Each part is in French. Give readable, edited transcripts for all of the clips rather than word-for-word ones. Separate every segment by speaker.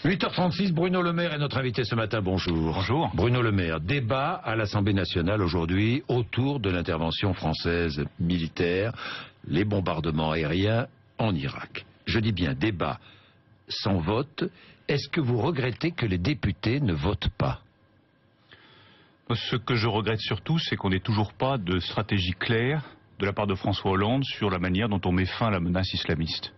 Speaker 1: 8h36, Bruno Le Maire est notre invité ce matin, bonjour.
Speaker 2: Bonjour.
Speaker 1: Bruno Le Maire, débat à l'Assemblée nationale aujourd'hui autour de l'intervention française militaire, les bombardements aériens en Irak. Je dis bien débat sans vote. Est-ce que vous regrettez que les députés ne votent pas?
Speaker 2: Ce que je regrette surtout, c'est qu'on n'ait toujours pas de stratégie claire de la part de François Hollande sur la manière dont on met fin à la menace islamiste.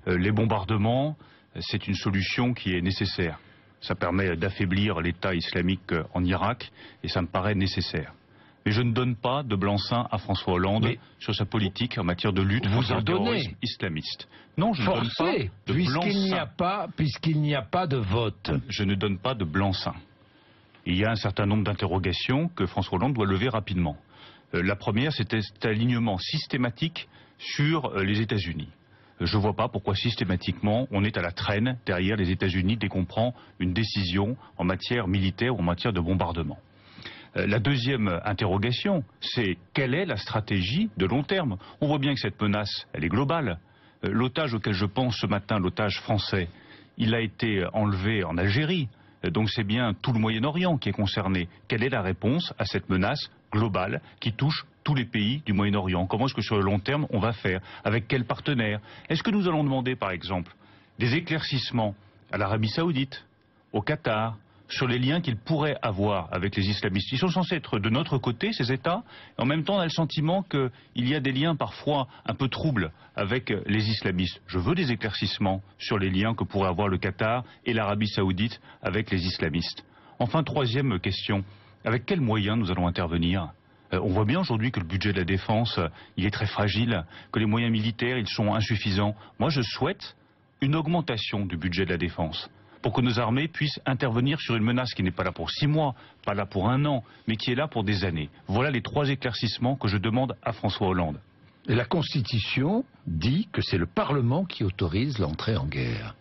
Speaker 2: Les bombardements, c'est une solution qui est nécessaire. Ça permet d'affaiblir l'État islamique en Irak et ça me paraît nécessaire. Mais je ne donne pas de blanc-seing à François Hollande sur sa politique en matière de lutte contre le terrorisme islamiste. Non, je ne donne pas de blanc-seing.
Speaker 1: Puisqu'il n'y a pas de vote.
Speaker 2: Je ne donne pas de blanc-seing. Il y a un certain nombre d'interrogations que François Hollande doit lever rapidement. La première, c'était cet alignement systématique sur les États-Unis. Je ne vois pas pourquoi systématiquement on est à la traîne derrière les États-Unis dès qu'on prend une décision en matière militaire ou en matière de bombardement. La deuxième interrogation, c'est quelle est la stratégie de long terme? On voit bien que cette menace, elle est globale. L'otage auquel je pense ce matin, l'otage français, il a été enlevé en Algérie. Donc c'est bien tout le Moyen-Orient qui est concerné. Quelle est la réponse à cette menace globale qui touche tous les pays du Moyen-Orient? Comment est-ce que sur le long terme on va faire? Avec quels partenaires? Est-ce que nous allons demander par exemple des éclaircissements à l'Arabie Saoudite, au Qatar, sur les liens qu'ils pourraient avoir avec les islamistes? Ils sont censés être de notre côté, ces États, et en même temps on a le sentiment qu'il y a des liens parfois un peu troubles avec les islamistes. Je veux des éclaircissements sur les liens que pourraient avoir le Qatar et l'Arabie Saoudite avec les islamistes. Enfin, troisième question, avec quels moyens nous allons intervenir? On voit bien aujourd'hui que le budget de la défense, il est très fragile, que les moyens militaires, ils sont insuffisants. Moi, je souhaite une augmentation du budget de la défense pour que nos armées puissent intervenir sur une menace qui n'est pas là pour 6 mois, pas là pour 1 an, mais qui est là pour des années. Voilà les 3 éclaircissements que je demande à François Hollande.
Speaker 1: Et la Constitution dit que c'est le Parlement qui autorise l'entrée en guerre.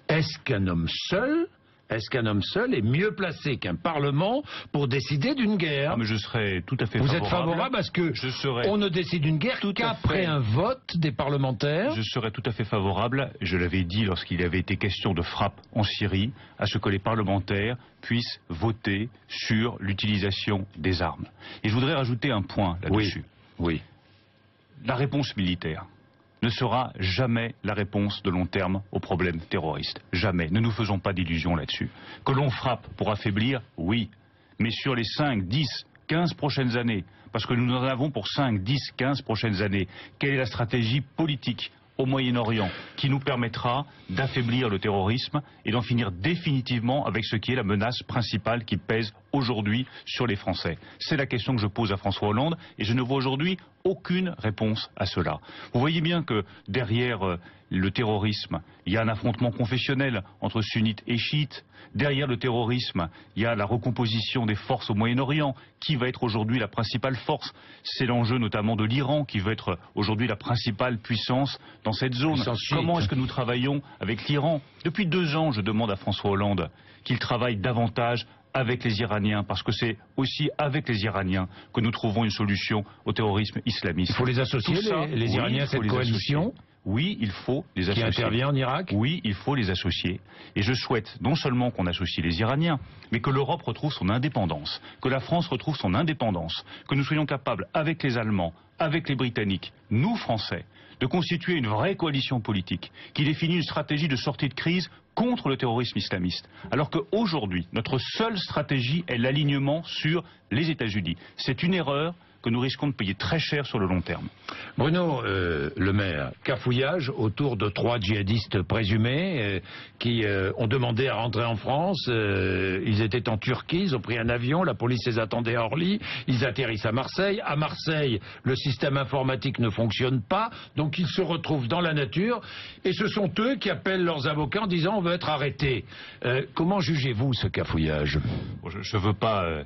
Speaker 1: Est-ce qu'un homme seul est mieux placé qu'un Parlement pour décider d'une guerre?
Speaker 2: Ah, mais je serais tout à fait
Speaker 1: favorable. Vous êtes favorable parce que on ne décide d'une guerre qu'après un vote des parlementaires?
Speaker 2: Je serais tout à fait favorable, je l'avais dit lorsqu'il avait été question de frappe en Syrie, à ce que les parlementaires puissent voter sur l'utilisation des armes. Et je voudrais rajouter un point là-dessus.
Speaker 1: Oui.
Speaker 2: La réponse militaire ne sera jamais la réponse de long terme aux problèmes terroristes. Jamais. Ne nous faisons pas d'illusions là-dessus. Que l'on frappe pour affaiblir, oui. Mais sur les 5, 10, 15 prochaines années, parce que nous en avons pour 5, 10, 15 prochaines années, quelle est la stratégie politique au Moyen-Orient qui nous permettra d'affaiblir le terrorisme et d'en finir définitivement avec ce qui est la menace principale qui pèse aujourd'hui sur les Français? C'est la question que je pose à François Hollande et je ne vois aujourd'hui aucune réponse à cela. Vous voyez bien que derrière le terrorisme, il y a un affrontement confessionnel entre sunnites et chiites. Derrière le terrorisme, il y a la recomposition des forces au Moyen-Orient. Qui va être aujourd'hui la principale force? C'est l'enjeu notamment de l'Iran qui veut être aujourd'hui la principale puissance dans cette zone. Comment est-ce que nous travaillons avec l'Iran? Depuis 2 ans, je demande à François Hollande qu'il travaille davantage avec les Iraniens, parce que c'est aussi avec les Iraniens que nous trouvons une solution au terrorisme islamiste.
Speaker 1: Il faut les associer, les Iraniens, à cette coalition?
Speaker 2: Oui, il faut les associer.
Speaker 1: Qui intervient en Irak?
Speaker 2: Oui, il faut les associer. Et je souhaite non seulement qu'on associe les Iraniens, mais que l'Europe retrouve son indépendance, que la France retrouve son indépendance, que nous soyons capables, avec les Allemands, avec les Britanniques, nous Français, de constituer une vraie coalition politique qui définit une stratégie de sortie de crise contre le terrorisme islamiste. Alors qu'aujourd'hui, notre seule stratégie est l'alignement sur les États-Unis. C'est une erreur que nous risquons de payer très cher sur le long terme.
Speaker 1: Bruno Le Maire, cafouillage autour de 3 djihadistes présumés qui ont demandé à rentrer en France. Ils étaient en Turquie, ils ont pris un avion, la police les attendait à Orly, ils atterrissent à Marseille. À Marseille, le système informatique ne fonctionne pas, donc ils se retrouvent dans la nature et ce sont eux qui appellent leurs avocats en disant on veut être arrêtés. Comment jugez-vous ce cafouillage?
Speaker 2: Je ne veux pas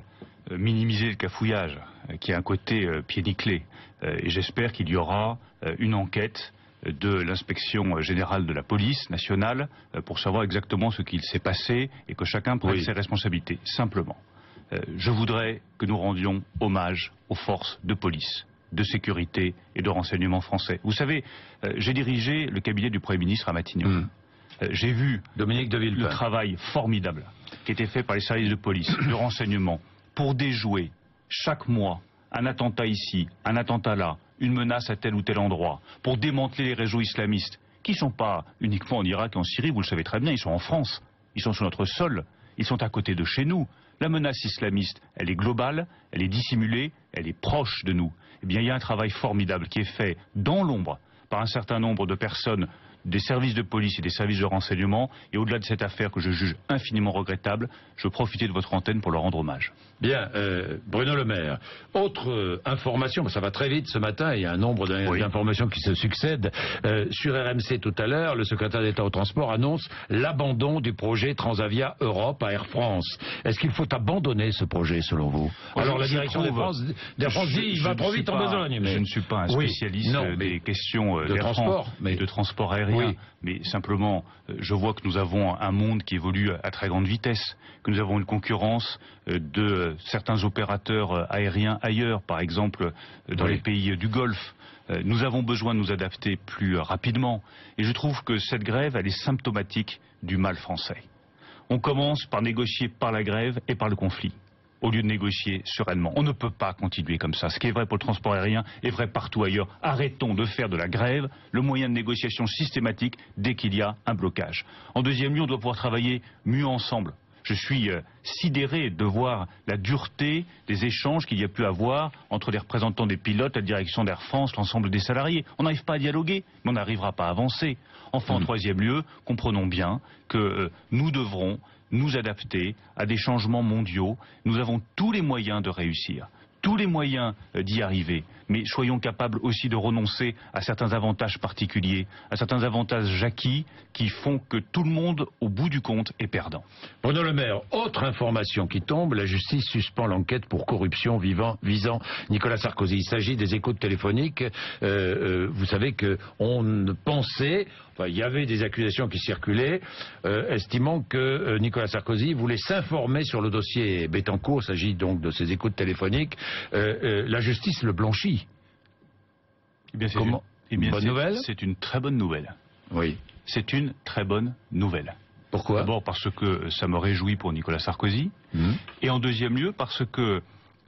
Speaker 2: minimiser le cafouillage, qui a un côté pied nickelé. Et j'espère qu'il y aura une enquête de l'inspection générale de la police nationale pour savoir exactement ce qu'il s'est passé et que chacun prenne ses responsabilités. Simplement, je voudrais que nous rendions hommage aux forces de police, de sécurité et de renseignement français. Vous savez, j'ai dirigé le cabinet du Premier ministre à Matignon. J'ai vu
Speaker 1: Dominique de Villepin.
Speaker 2: le travail formidable qui était fait par les services de police, de renseignement, pour déjouer chaque mois un attentat ici, un attentat là, une menace à tel ou tel endroit, pour démanteler les réseaux islamistes, qui ne sont pas uniquement en Irak et en Syrie, vous le savez très bien, ils sont en France, ils sont sur notre sol, ils sont à côté de chez nous. La menace islamiste, elle est globale, elle est dissimulée, elle est proche de nous. Eh bien, il y a un travail formidable qui est fait dans l'ombre par un certain nombre de personnes des services de police et des services de renseignement. Et au-delà de cette affaire que je juge infiniment regrettable, je veux profiter de votre antenne pour leur rendre hommage.
Speaker 1: Bien, Bruno Le Maire. Autre information, ça va très vite ce matin, il y a un nombre d'informations qui se succèdent. Sur RMC tout à l'heure, le secrétaire d'État au transport annonce l'abandon du projet Transavia Europe à Air France. Est-ce qu'il faut abandonner ce projet selon vous? Alors la direction d'Air France dit il va trop vite en besogne.
Speaker 2: Mais... Je ne suis pas un spécialiste des questions
Speaker 1: de transport,
Speaker 2: de transport aérien. Mais simplement, je vois que nous avons un monde qui évolue à très grande vitesse, que nous avons une concurrence de certains opérateurs aériens ailleurs, par exemple dans les pays du Golfe. Nous avons besoin de nous adapter plus rapidement. Et je trouve que cette grève, elle est symptomatique du mal français. On commence par négocier par la grève et par le conflit, au lieu de négocier sereinement. On ne peut pas continuer comme ça. Ce qui est vrai pour le transport aérien est vrai partout ailleurs. Arrêtons de faire de la grève le moyen de négociation systématique dès qu'il y a un blocage. En deuxième lieu, on doit pouvoir travailler mieux ensemble. Je suis sidéré de voir la dureté des échanges qu'il y a pu avoir entre les représentants des pilotes, la direction d'Air France, l'ensemble des salariés. On n'arrive pas à dialoguer, mais on n'arrivera pas à avancer. Enfin, en troisième lieu, comprenons bien que nous devrons nous adapter à des changements mondiaux. Nous avons tous les moyens de réussir, tous les moyens d'y arriver, mais soyons capables aussi de renoncer à certains avantages particuliers, à certains avantages acquis qui font que tout le monde, au bout du compte, est perdant.
Speaker 1: Bruno Le Maire, autre information qui tombe, la justice suspend l'enquête pour corruption visant Nicolas Sarkozy. Il s'agit des écoutes téléphoniques. Vous savez qu'on pensait, enfin il y avait des accusations qui circulaient, estimant que Nicolas Sarkozy voulait s'informer sur le dossier Bettencourt. Il s'agit donc de ces écoutes téléphoniques. La justice le blanchit.
Speaker 2: Eh bien,
Speaker 1: bonne nouvelle.
Speaker 2: C'est une très bonne nouvelle.
Speaker 1: Oui.
Speaker 2: C'est une très bonne nouvelle.
Speaker 1: Pourquoi?
Speaker 2: D'abord parce que ça me réjouit pour Nicolas Sarkozy. Et en deuxième lieu parce que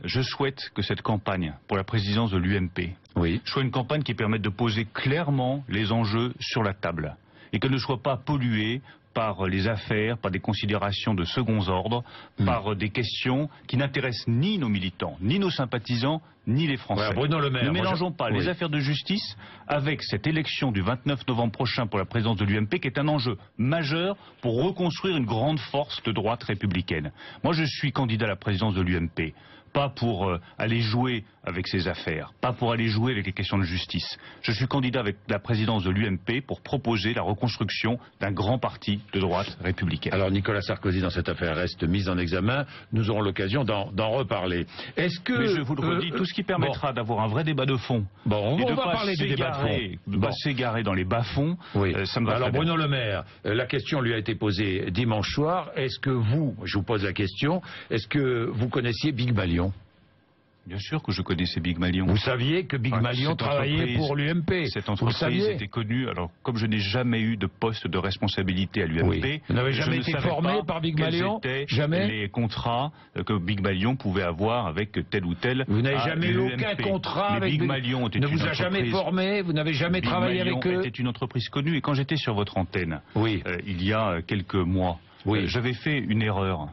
Speaker 2: je souhaite que cette campagne pour la présidence de l'UMP soit une campagne qui permette de poser clairement les enjeux sur la table. Et qu'elle ne soit pas polluée par les affaires, par des considérations de second ordre, par des questions qui n'intéressent ni nos militants, ni nos sympathisants, ni les Français.
Speaker 1: Ouais, Bruno Le Maire,
Speaker 2: ne mélangeons pas les affaires de justice avec cette élection du 29 novembre prochain pour la présidence de l'UMP, qui est un enjeu majeur pour reconstruire une grande force de droite républicaine. Moi, je suis candidat à la présidence de l'UMP. Pas pour aller jouer avec ces affaires, pas pour aller jouer avec les questions de justice. Je suis candidat avec la présidence de l'UMP pour proposer la reconstruction d'un grand parti de droite républicaine.
Speaker 1: Alors Nicolas Sarkozy dans cette affaire reste mis en examen, nous aurons l'occasion d'en reparler. Est-ce que...
Speaker 2: Mais je vous le redis, tout ce qui permettra d'avoir un vrai débat de fond,
Speaker 1: on va parler du débat de fond.
Speaker 2: De ne pas s'égarer dans les bas-fonds, ça me va.
Speaker 1: Alors
Speaker 2: très bien.
Speaker 1: Bruno Le Maire, la question lui a été posée dimanche soir, est-ce que vous, je vous pose la question, est-ce que vous connaissiez Big Malion?
Speaker 2: Bien sûr que je connaissais Big Malion.
Speaker 1: Vous saviez que Big Malion travaillait pour l'UMP?
Speaker 2: Cette entreprise était connue. Alors, comme je n'ai jamais eu de poste de responsabilité à l'UMP,
Speaker 1: vous n'avez jamais été formé par Big Malion? Jamais.
Speaker 2: Les contrats que Big Malion pouvait avoir avec tel ou tel.
Speaker 1: Vous n'avez jamais eu aucun contrat avec
Speaker 2: Big Malion?
Speaker 1: Ne vous a jamais formé? Vous n'avez jamais travaillé avec eux?
Speaker 2: C'était une entreprise connue. Et quand j'étais sur votre antenne, il y a quelques mois, j'avais fait une erreur.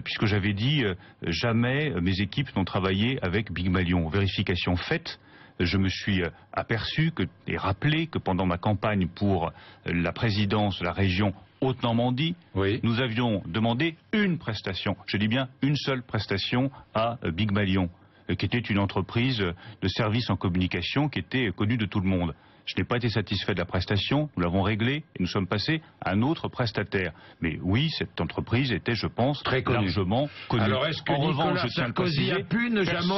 Speaker 2: Puisque j'avais dit jamais mes équipes n'ont travaillé avec Big Malion. Vérification faite, je me suis aperçu et rappelé que pendant ma campagne pour la présidence de la région Haute-Normandie, nous avions demandé une prestation, je dis bien une seule prestation à Big Malion, qui était une entreprise de services en communication qui était connue de tout le monde. Je n'ai pas été satisfait de la prestation, nous l'avons réglée et nous sommes passés à un autre prestataire. Mais oui, cette entreprise était, je pense, très largement connue.
Speaker 1: Alors est-ce que Nicolas Sarkozy a pu ne jamais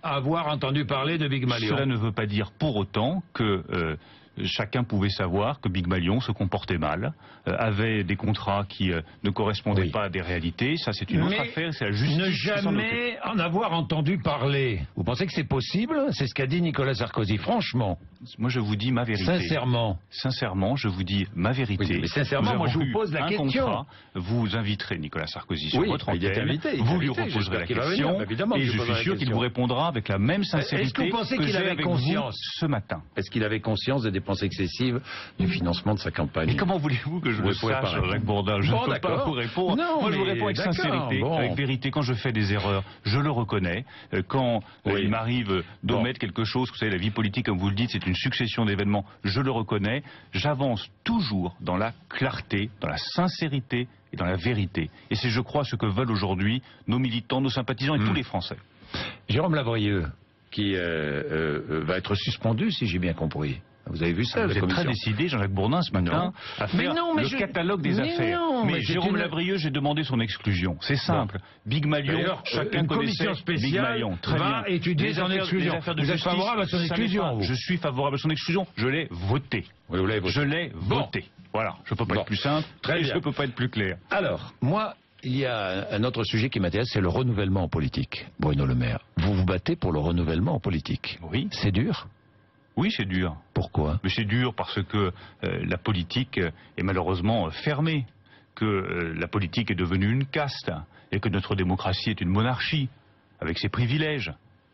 Speaker 1: avoir entendu parler de Big Malion?
Speaker 2: Cela ne veut pas dire pour autant que chacun pouvait savoir que Big Malion se comportait mal, avait des contrats qui ne correspondaient pas à des réalités. Ça, c'est une autre affaire, c'est la justice.
Speaker 1: Ne jamais en avoir entendu parler. Vous pensez que c'est possible? C'est ce qu'a dit Nicolas Sarkozy, franchement.
Speaker 2: Moi, je vous dis ma vérité.
Speaker 1: Sincèrement.
Speaker 2: Sincèrement, je vous dis ma vérité.
Speaker 1: Oui, mais sincèrement, moi, je vous pose la question.
Speaker 2: Contrat, vous inviterez Nicolas Sarkozy sur votre
Speaker 1: il est
Speaker 2: antenne,
Speaker 1: invité,
Speaker 2: vous lui reposerez la question, et je suis sûr qu'il vous répondra avec la même sincérité
Speaker 1: Est-ce que vous pensez qu'il avait conscience
Speaker 2: ce matin?
Speaker 1: Est-ce qu'il avait conscience des dépenses excessives du financement de sa campagne?
Speaker 2: Et comment voulez-vous que je le sache, Jacques Bourdin? Je ne peux pas vous répondre.
Speaker 1: Non,
Speaker 2: moi, je vous réponds avec sincérité, avec vérité. Quand je fais des erreurs, je le reconnais. Quand il m'arrive d'omettre quelque chose, vous savez, la vie politique, comme vous le dites, c'est une succession d'événements, je le reconnais. J'avance toujours dans la clarté, dans la sincérité et dans la vérité. Et c'est, je crois, ce que veulent aujourd'hui nos militants, nos sympathisants et tous les Français.
Speaker 1: Jérôme Lavrieux, qui va être suspendu, si j'ai bien compris. Vous avez vu ça?
Speaker 2: Vous êtes très décidé, Jean-Jacques Bourdin, ce matin, à faire le catalogue des affaires. Mais Jérôme Lavrieux, j'ai demandé son exclusion. C'est simple. Big Malion, chacun connaissait Big Malion. Très bien.
Speaker 1: Étudier son exclusion. Vous êtes favorable à son exclusion?
Speaker 2: Je suis favorable à son exclusion. Je l'ai voté.
Speaker 1: Oui, vous l'avez voté.
Speaker 2: Je l'ai voté. Voilà. Je ne peux pas être plus simple.
Speaker 1: Très bien.
Speaker 2: Je ne peux pas être plus clair.
Speaker 1: Alors, moi, il y a un autre sujet qui m'intéresse, c'est le renouvellement en politique. Bruno Le Maire, vous vous battez pour le renouvellement en politique.
Speaker 2: Oui.
Speaker 1: C'est dur?
Speaker 2: Oui, c'est dur.
Speaker 1: Pourquoi?
Speaker 2: Mais c'est dur parce que la politique est malheureusement fermée, que la politique est devenue une caste, et que notre démocratie est une monarchie, avec ses privilèges,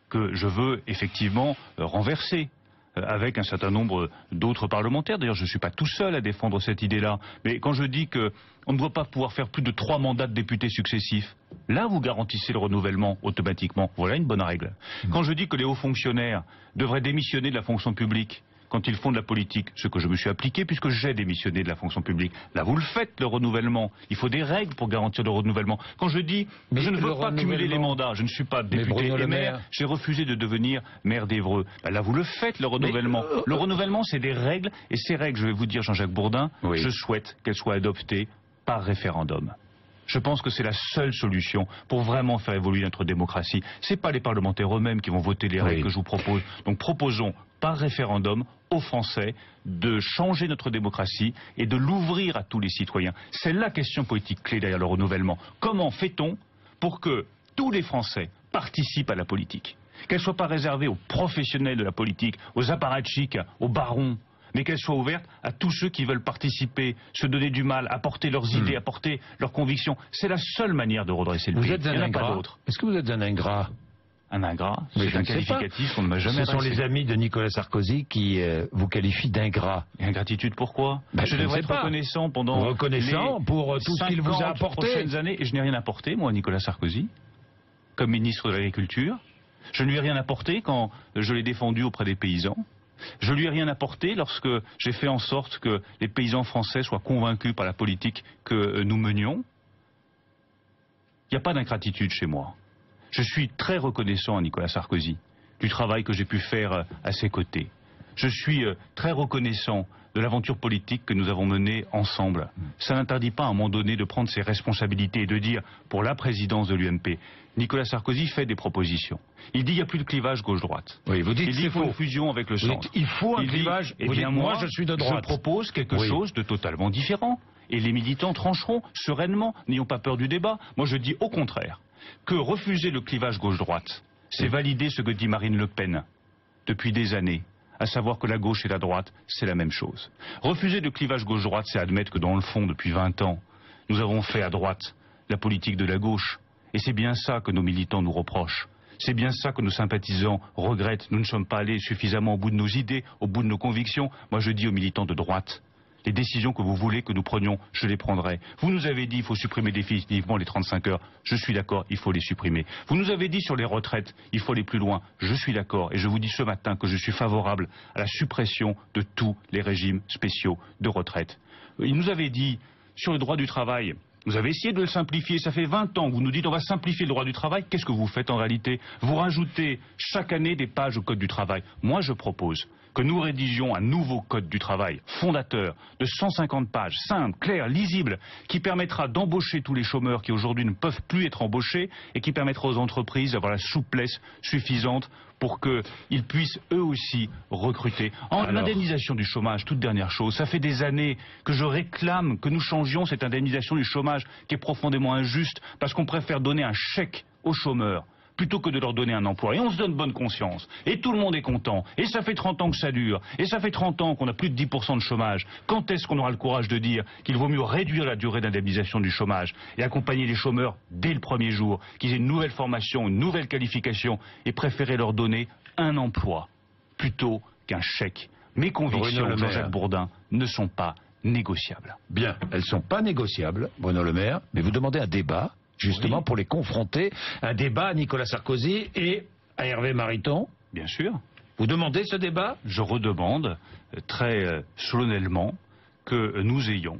Speaker 2: que je veux effectivement renverser, avec un certain nombre d'autres parlementaires. D'ailleurs, je ne suis pas tout seul à défendre cette idée-là. Mais quand je dis qu'on ne doit pas pouvoir faire plus de 3 mandats de députés successifs, là, vous garantissez le renouvellement automatiquement. Voilà une bonne règle. Quand je dis que les hauts fonctionnaires devraient démissionner de la fonction publique quand ils font de la politique, ce que je me suis appliqué puisque j'ai démissionné de la fonction publique. Là, vous le faites, le renouvellement. Il faut des règles pour garantir le renouvellement. Quand je dis que je ne veux pas cumuler les mandats, je ne suis pas député et maire, j'ai refusé de devenir maire d'Évreux. Ben là, vous le faites, le renouvellement. Le renouvellement, c'est des règles, et ces règles, je vais vous dire, Jean-Jacques Bourdin, je souhaite qu'elles soient adoptées par référendum. Je pense que c'est la seule solution pour vraiment faire évoluer notre démocratie. Ce n'est pas les parlementaires eux-mêmes qui vont voter les règles que je vous propose. Donc proposons par référendum aux Français de changer notre démocratie et de l'ouvrir à tous les citoyens. C'est la question politique clé derrière le renouvellement. Comment fait-on pour que tous les Français participent à la politique? Qu'elle ne soit pas réservée aux professionnels de la politique, aux apparatchiks, aux barons, mais qu'elle soit ouverte à tous ceux qui veulent participer, se donner du mal, apporter leurs idées, apporter leurs convictions. C'est la seule manière de redresser le pays.
Speaker 1: Vous êtes un ingrat. Est-ce que vous êtes un ingrat?
Speaker 2: Un ingrat, c'est un qualificatif qu'on ne m'a jamais adressé.
Speaker 1: Ce sont les amis de Nicolas Sarkozy qui vous qualifient d'ingrat.
Speaker 2: Et ingratitude, pourquoi? Je devrais être reconnaissant pendant
Speaker 1: pour tout ce qu'il vous a apporté.
Speaker 2: Prochaines années, et je n'ai rien apporté, moi, à Nicolas Sarkozy, comme ministre de l'Agriculture. Je ne lui ai rien apporté quand je l'ai défendu auprès des paysans. Je ne lui ai rien apporté lorsque j'ai fait en sorte que les paysans français soient convaincus par la politique que nous menions. Il n'y a pas d'ingratitude chez moi. Je suis très reconnaissant à Nicolas Sarkozy du travail que j'ai pu faire à ses côtés. Je suis très reconnaissant de l'aventure politique que nous avons menée ensemble. Ça n'interdit pas à un moment donné de prendre ses responsabilités et de dire, pour la présidence de l'UMP, Nicolas Sarkozy fait des propositions. Il dit qu'il n'y a plus de clivage gauche-droite.
Speaker 1: Oui, vous dites
Speaker 2: il dit qu'il faut une fusion avec le centre.
Speaker 1: Il faut un clivage.
Speaker 2: Eh bien, moi,
Speaker 1: je suis de droite.
Speaker 2: Je propose quelque chose de totalement différent. Et les militants trancheront sereinement, n'ayons pas peur du débat. Moi, je dis au contraire que refuser le clivage gauche-droite, c'est valider ce que dit Marine Le Pen depuis des années, à savoir que la gauche et la droite, c'est la même chose. Refuser le clivage gauche-droite, c'est admettre que dans le fond, depuis 20 ans, nous avons fait à droite la politique de la gauche. Et c'est bien ça que nos militants nous reprochent. C'est bien ça que nos sympathisants regrettent. Nous ne sommes pas allés suffisamment au bout de nos idées, au bout de nos convictions. Moi, je dis aux militants de droite, les décisions que vous voulez que nous prenions, je les prendrai. Vous nous avez dit qu'il faut supprimer définitivement les 35 heures. Je suis d'accord, il faut les supprimer. Vous nous avez dit sur les retraites, il faut aller plus loin. Je suis d'accord. Et je vous dis ce matin que je suis favorable à la suppression de tous les régimes spéciaux de retraite. Il nous avait dit sur le droit du travail, vous avez essayé de le simplifier, ça fait 20 ans que vous nous dites on va simplifier le droit du travail. Qu'est-ce que vous faites en réalité? Vous rajoutez chaque année des pages au Code du travail. Moi je propose que nous rédigions un nouveau Code du travail fondateur de 150 pages, simple, clair, lisible, qui permettra d'embaucher tous les chômeurs qui aujourd'hui ne peuvent plus être embauchés et qui permettra aux entreprises d'avoir la souplesse suffisante pour qu'ils puissent eux aussi recruter. En l'indemnisation du chômage, toute dernière chose, ça fait des années que je réclame que nous changions cette indemnisation du chômage qui est profondément injuste parce qu'on préfère donner un chèque aux chômeurs plutôt que de leur donner un emploi. Et on se donne bonne conscience. Et tout le monde est content. Et ça fait 30 ans que ça dure. Et ça fait 30 ans qu'on a plus de 10% de chômage. Quand est-ce qu'on aura le courage de dire qu'il vaut mieux réduire la durée d'indemnisation du chômage et accompagner les chômeurs dès le premier jour, qu'ils aient une nouvelle formation, une nouvelle qualification et préférer leur donner un emploi plutôt qu'un chèque? Mes convictions, Jean-Jacques Bourdin, ne sont pas négociables.
Speaker 1: Bien, elles ne sont pas négociables, Bruno Le Maire, mais vous demandez un débat, justement, pour les confronter. Un débat à Nicolas Sarkozy et à Hervé Mariton.
Speaker 2: Bien sûr.
Speaker 1: Vous demandez ce débat?
Speaker 2: Je redemande très solennellement que nous ayons,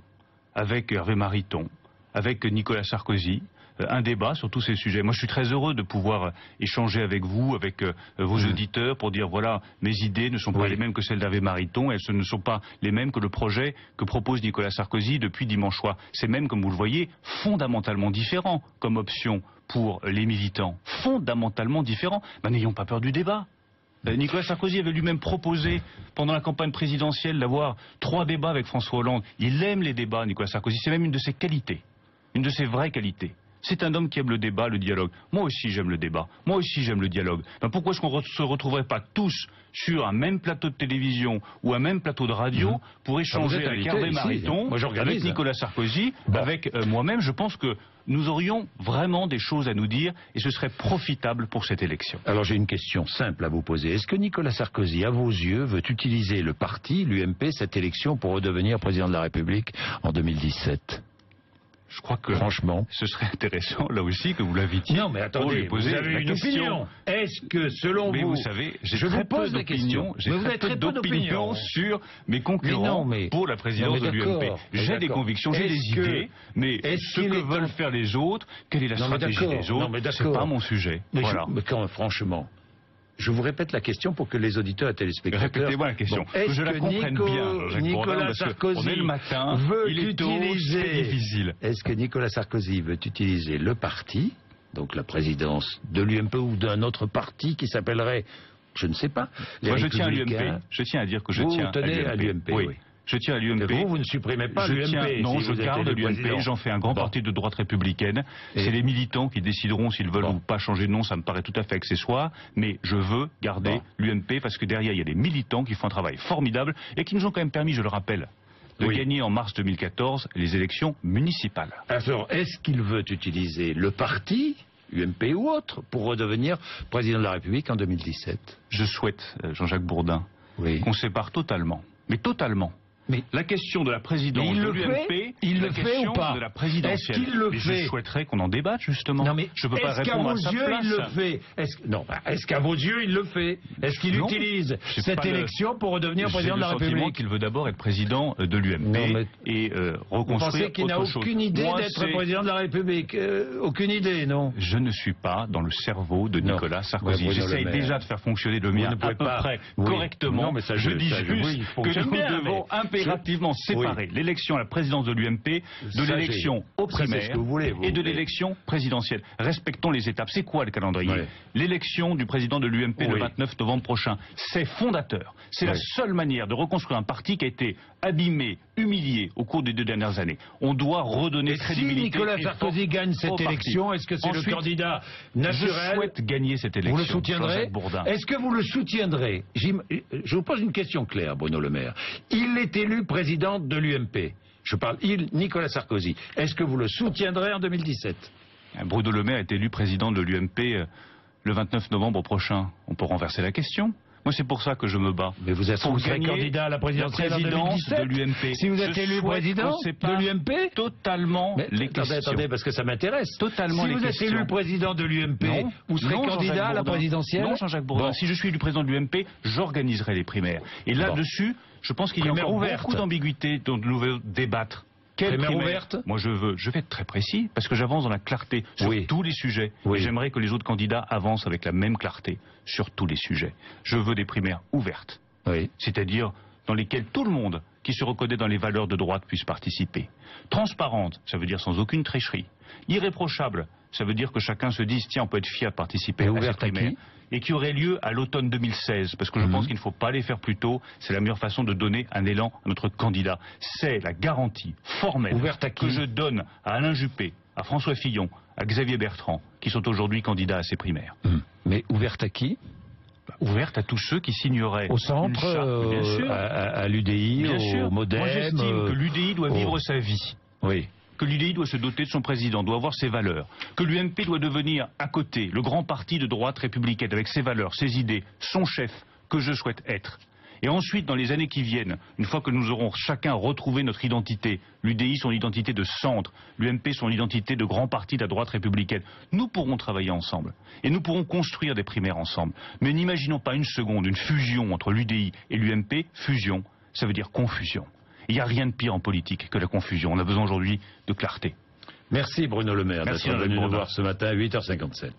Speaker 2: avec Hervé Mariton, avec Nicolas Sarkozy, un débat sur tous ces sujets. Moi, je suis très heureux de pouvoir échanger avec vous, avec vos auditeurs, pour dire, voilà, mes idées ne sont pas les mêmes que celles d'Hervé Mariton, elles ne sont pas les mêmes que le projet que propose Nicolas Sarkozy depuis dimanche soir. C'est même, comme vous le voyez, fondamentalement différent comme option pour les militants. Fondamentalement différent. Ben, n'ayons pas peur du débat. Nicolas Sarkozy avait lui-même proposé, pendant la campagne présidentielle, d'avoir 3 débats avec François Hollande. Il aime les débats, Nicolas Sarkozy. C'est même une de ses qualités, une de ses vraies qualités. C'est un homme qui aime le débat, le dialogue. Moi aussi j'aime le débat. Moi aussi j'aime le dialogue. Ben pourquoi est-ce qu'on ne se retrouverait pas tous sur un même plateau de télévision ou un même plateau de radio pour échanger avec Hervé Mariton, avec Nicolas Sarkozy, avec moi-même? Je pense que nous aurions vraiment des choses à nous dire et ce serait profitable pour cette élection.
Speaker 1: Alors j'ai une question simple à vous poser. Est-ce que Nicolas Sarkozy, à vos yeux, veut utiliser le parti, l'UMP, cette élection pour redevenir président de la République en 2017 ?
Speaker 2: Je crois que
Speaker 1: franchement,
Speaker 2: ce serait intéressant, là aussi, que vous l'invitiez.
Speaker 1: Non, mais attendez, vous avez une opinion. Est-ce que, selon
Speaker 2: vous savez, j'ai très peu d'opinion. J'ai très peu d'opinion sur mes concurrents pour la présidence de l'UMP. J'ai des convictions, j'ai des idées, mais ce que veulent faire les autres, quelle est la stratégie des autres, c'est pas mon sujet.
Speaker 1: Voilà. Mais quand, franchement... Je vous répète la question pour que les auditeurs et téléspectateurs...
Speaker 2: Répétez-moi la question, que je la comprenne bien,
Speaker 1: Nicolas Sarkozy
Speaker 2: le matin,
Speaker 1: veut
Speaker 2: il est
Speaker 1: utiliser...
Speaker 2: tôt, c'est difficile.
Speaker 1: Est-ce que Nicolas Sarkozy veut utiliser le parti, donc la présidence de l'UMP ou d'un autre parti qui s'appellerait, je ne sais pas, les
Speaker 2: Moi,
Speaker 1: Républicains?
Speaker 2: Je tiens à l'UMP. Je tiens à dire que je tiens
Speaker 1: à l'UMP. Oui.
Speaker 2: Je tiens à l'UMP.
Speaker 1: Vous ne supprimez pas l'UMP.
Speaker 2: Non, je garde l'UMP, j'en fais un grand parti de droite républicaine. C'est les militants qui décideront s'ils veulent ou pas changer de nom, ça me paraît tout à fait accessoire. Mais je veux garder l'UMP parce que derrière, il y a des militants qui font un travail formidable et qui nous ont quand même permis, je le rappelle, de gagner en mars 2014 les élections municipales.
Speaker 1: Alors, est-ce qu'il veut utiliser le parti, UMP ou autre, pour redevenir président de la République en 2017 ?
Speaker 2: Je souhaite, Jean-Jacques Bourdin, qu'on sépare totalement, mais totalement, mais la question de la présidence de l'UMP,
Speaker 1: il le fait ou pas
Speaker 2: de la présidentielle.
Speaker 1: Est-ce qu'il le fait?
Speaker 2: Je souhaiterais qu'on en débatte justement.
Speaker 1: Non, mais
Speaker 2: je peux pas répondre à sa place.
Speaker 1: Il le fait? Est-ce qu'à vos yeux il le fait? Est-ce qu'il utilise cette élection pour redevenir président de la République?
Speaker 2: J'ai le sentiment qu'il veut d'abord être président de l'UMP et reconstruire autre chose.
Speaker 1: Vous pensez qu'il n'a aucune idée d'être président de la République? Aucune idée, non?
Speaker 2: Je ne suis pas dans le cerveau de Nicolas Sarkozy. J'essaye déjà de faire fonctionner le mien à peu près correctement. Je dis juste que nous devons impérativement séparer l'élection à la présidence de l'UMP de l'élection aux primaires et de l'élection présidentielle. Respectons les étapes. C'est quoi le calendrier? L'élection du président de l'UMP le 29 novembre prochain, c'est fondateur. C'est la seule manière de reconstruire un parti qui a été abîmé, humilié au cours des 2 dernières années. On doit redonner crédibilité.
Speaker 1: Si Nicolas Sarkozy gagne cette élection, est-ce que c'est le candidat naturel?
Speaker 2: Je souhaite gagner cette élection.
Speaker 1: Vous le soutiendrez? Est-ce que vous le soutiendrez? Je vous pose une question claire, Bruno Le Maire. Il est élu président de l'UMP. Je parle, Nicolas Sarkozy. Est-ce que vous le soutiendrez en 2017?
Speaker 2: Bruno Le Maire est élu président de l'UMP le 29 novembre prochain. On peut renverser la question. Moi, c'est pour ça que je me bats.
Speaker 1: Mais vous êtes candidat à la présidentielle en 2017
Speaker 2: de l'UMP.
Speaker 1: Si vous êtes élu président de l'UMP,
Speaker 2: totalement les questions.
Speaker 1: Attendez, parce que ça m'intéresse.
Speaker 2: Totalement les questions.
Speaker 1: Si vous êtes élu président de l'UMP, vous serez candidat à la présidentielle?
Speaker 2: Non, Jean-Jacques Bourdin. Si je suis élu président de l'UMP, j'organiserai les primaires. Et là-dessus, je pense qu'il y a encore beaucoup d'ambiguïté dont nous devons débattre. Quelle primaire ouverte? Moi je vais être très précis parce que j'avance dans la clarté sur tous les sujets. Et j'aimerais que les autres candidats avancent avec la même clarté sur tous les sujets. Je veux des primaires ouvertes, c'est-à-dire dans lesquelles tout le monde qui se reconnaît dans les valeurs de droite puisse participer. Transparente, ça veut dire sans aucune tricherie. Irréprochable, ça veut dire que chacun se dise tiens, on peut être fier de participer à cette primaire. Et qui aurait lieu à l'automne 2016, parce que je pense qu'il ne faut pas les faire plus tôt, c'est la meilleure façon de donner un élan à notre candidat. C'est la garantie formelle que je donne à Alain Juppé, à François Fillon, à Xavier Bertrand, qui sont aujourd'hui candidats à ces primaires.
Speaker 1: Mais ouverte à qui?
Speaker 2: Ouverte à tous ceux qui signeraient
Speaker 1: au centre,
Speaker 2: bien sûr,
Speaker 1: à l'UDI, au Modem.
Speaker 2: Moi j'estime que l'UDI doit vivre sa vie.
Speaker 1: Oui.
Speaker 2: Que l'UDI doit se doter de son président, doit avoir ses valeurs, que l'UMP doit devenir à côté le grand parti de droite républicaine avec ses valeurs, ses idées, son chef, que je souhaite être. Et ensuite, dans les années qui viennent, une fois que nous aurons chacun retrouvé notre identité, l'UDI son identité de centre, l'UMP son identité de grand parti de la droite républicaine, nous pourrons travailler ensemble. Et nous pourrons construire des primaires ensemble. Mais n'imaginons pas une seconde une fusion entre l'UDI et l'UMP. Fusion, ça veut dire confusion. Il n'y a rien de pire en politique que la confusion. On a besoin aujourd'hui de clarté.
Speaker 1: Merci Bruno Le Maire d'être venu nous voir ce matin à 8h57.